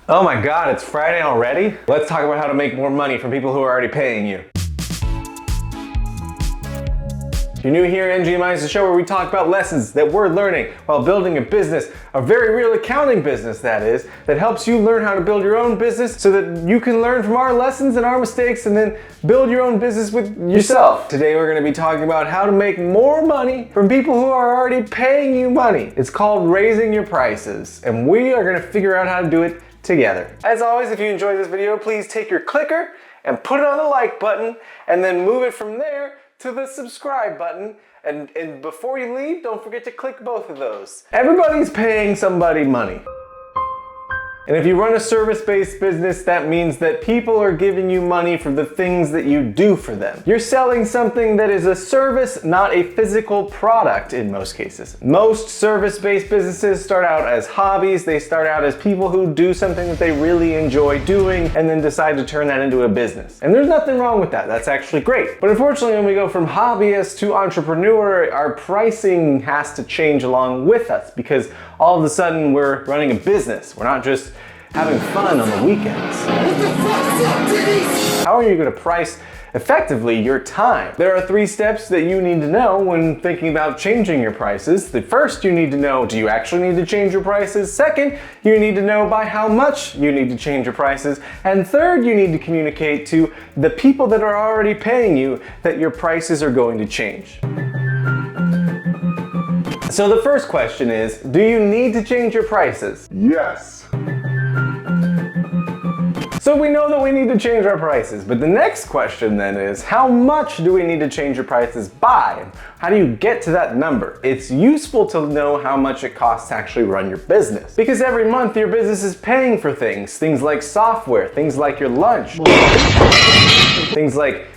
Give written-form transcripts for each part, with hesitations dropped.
Oh my God, it's Friday already? Let's talk about how to make more money from people who are already paying you. If you're new here, NGMI is a show where we talk about lessons that we're learning while building a business, a very real accounting business that is, that helps you learn how to build your own business so that you can learn from our lessons and our mistakes and then build your own business with yourself. Today we're going to be talking about how to make more money from people who are already paying you money. It's called raising your prices, and we are going to figure out how to do it together. As always, if you enjoyed this video, please take your clicker and put it on the like button and then move it from there to the subscribe button, and before you leave, don't forget to click both of those. Everybody's paying somebody money. And if you run a service-based business, that means that people are giving you money for the things that you do for them. You're selling something that is a service, not a physical product in most cases. Most service-based businesses start out as hobbies. They start out as people who do something that they really enjoy doing and then decide to turn that into a business. And there's nothing wrong with that. That's actually great. But unfortunately, when we go from hobbyist to entrepreneur, our pricing has to change along with us because all of a sudden we're running a business. We're not just having fun on the weekends. How are you going to price effectively your time? There are 3 steps that you need to know when thinking about changing your prices. The first, you need to know, do you actually need to change your prices? Second, you need to know by how much you need to change your prices. And third, you need to communicate to the people that are already paying you that your prices are going to change. So the first question is, do you need to change your prices? Yes. So we know that we need to change our prices, but the next question then is, how much do we need to change your prices by? How do you get to that number? It's useful to know how much it costs to actually run your business. Because every month your business is paying for things like software, things like your lunch, things like,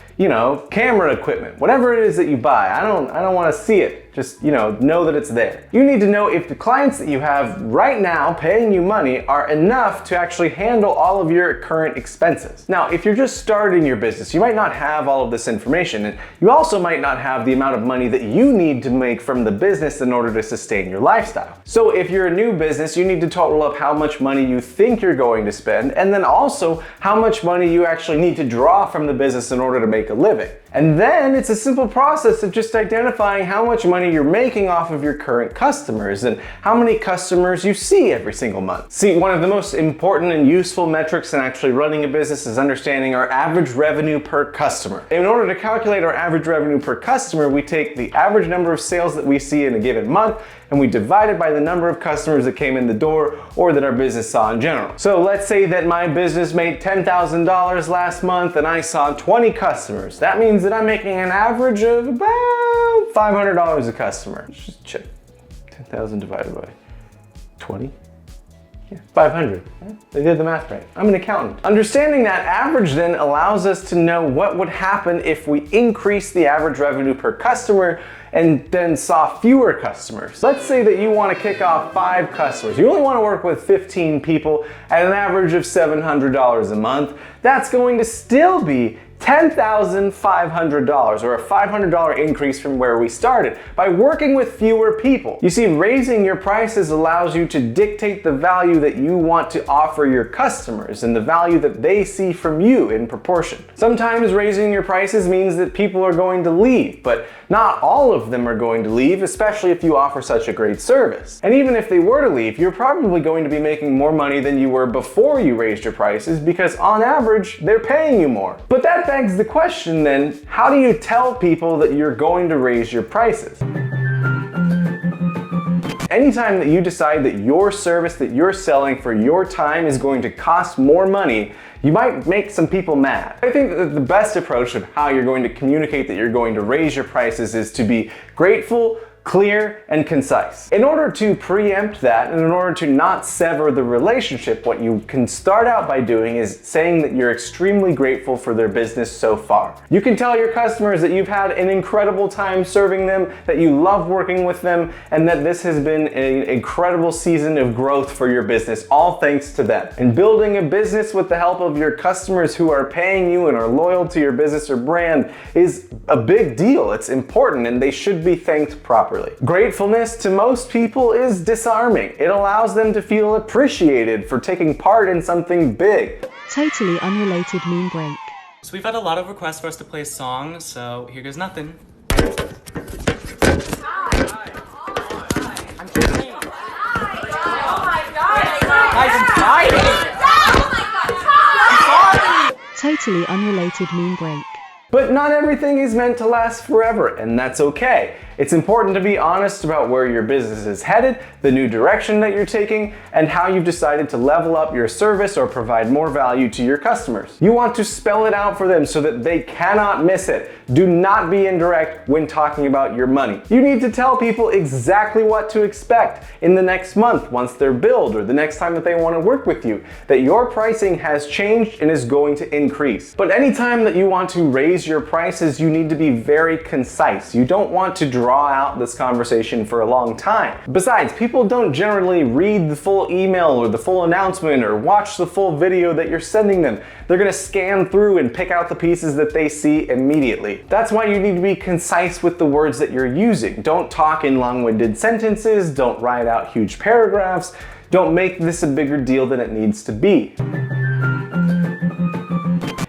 camera equipment, whatever it is that you buy. I don't want to see it. Just, know that it's there. You need to know if the clients that you have right now paying you money are enough to actually handle all of your current expenses. Now, if you're just starting your business, you might not have all of this information, and you also might not have the amount of money that you need to make from the business in order to sustain your lifestyle. So if you're a new business, you need to total up how much money you think you're going to spend, and then also how much money you actually need to draw from the business in order to make a living. And then it's a simple process of just identifying how much money you're making off of your current customers and how many customers you see every single month. See, one of the most important and useful metrics in actually running a business is understanding our average revenue per customer. In order to calculate our average revenue per customer, we take the average number of sales that we see in a given month and we divide it by the number of customers that came in the door or that our business saw in general. So let's say that my business made $10,000 last month and I saw 20 customers. That means that I'm making an average of about $500 a customer. Let's just check. 10,000 divided by 20? Yeah, 500. They did the math right. I'm an accountant. Understanding that average then allows us to know what would happen if we increase the average revenue per customer and then saw fewer customers. Let's say that you want to kick off 5 customers. You only want to work with 15 people at an average of $700 a month. That's going to still be $10,500, or a $500 increase from where we started by working with fewer people. You see, raising your prices allows you to dictate the value that you want to offer your customers and the value that they see from you in proportion. Sometimes raising your prices means that people are going to leave, but not all of them are going to leave, especially if you offer such a great service. And even if they were to leave, you're probably going to be making more money than you were before you raised your prices because on average, they're paying you more. But that begs the question then, how do you tell people that you're going to raise your prices? Anytime that you decide that your service that you're selling for your time is going to cost more money, you might make some people mad. I think that the best approach of how you're going to communicate that you're going to raise your prices is to be grateful, clear, and concise. In order to preempt that, and in order to not sever the relationship, what you can start out by doing is saying that you're extremely grateful for their business so far. You can tell your customers that you've had an incredible time serving them, that you love working with them, and that this has been an incredible season of growth for your business, all thanks to them. And building a business with the help of your customers who are paying you and are loyal to your business or brand is a big deal. It's important, and they should be thanked properly. properly. Gratefulness to most people is disarming. It allows them to feel appreciated for taking part in something big. Totally unrelated meme break. So we've had a lot of requests for us to play songs, so here goes nothing. Totally unrelated meme break. But not everything is meant to last forever, and that's okay. It's important to be honest about where your business is headed, the new direction that you're taking, and how you've decided to level up your service or provide more value to your customers. You want to spell it out for them so that they cannot miss it. Do not be indirect when talking about your money. You need to tell people exactly what to expect in the next month once they're billed, or the next time that they want to work with you, that your pricing has changed and is going to increase. But anytime that you want to raise your prices, you need to be very concise. You don't want to draw out this conversation for a long time. Besides, people don't generally read the full email or the full announcement or watch the full video that you're sending them. They're gonna scan through and pick out the pieces that they see immediately. That's why you need to be concise with the words that you're using. Don't talk in long-winded sentences, don't write out huge paragraphs, don't make this a bigger deal than it needs to be.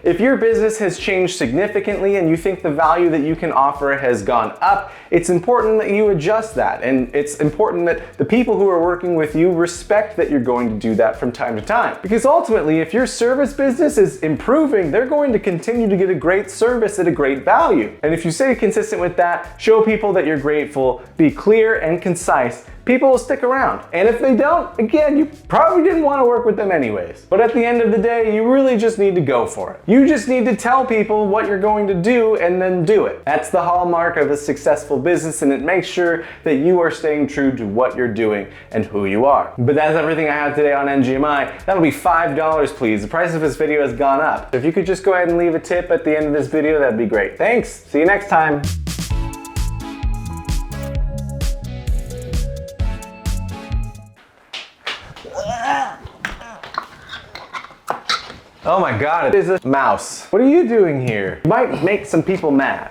If your business has changed significantly and you think the value that you can offer has gone up, it's important that you adjust that, and it's important that the people who are working with you respect that you're going to do that from time to time. Because ultimately, if your service business is improving, they're going to continue to get a great service at a great value. And if you stay consistent with that, show people that you're grateful, be clear and concise, people will stick around. And if they don't, again, you probably didn't want to work with them anyways. But at the end of the day, you really just need to go for it. You just need to tell people what you're going to do and then do it. That's the hallmark of a successful business, and it makes sure that you are staying true to what you're doing and who you are. But that's everything I have today on NGMI. That'll be $5, please. The price of this video has gone up. If you could just go ahead and leave a tip at the end of this video, that'd be great. Thanks. See you next time. Oh my God, it is a mouse. What are you doing here? You might make some people mad.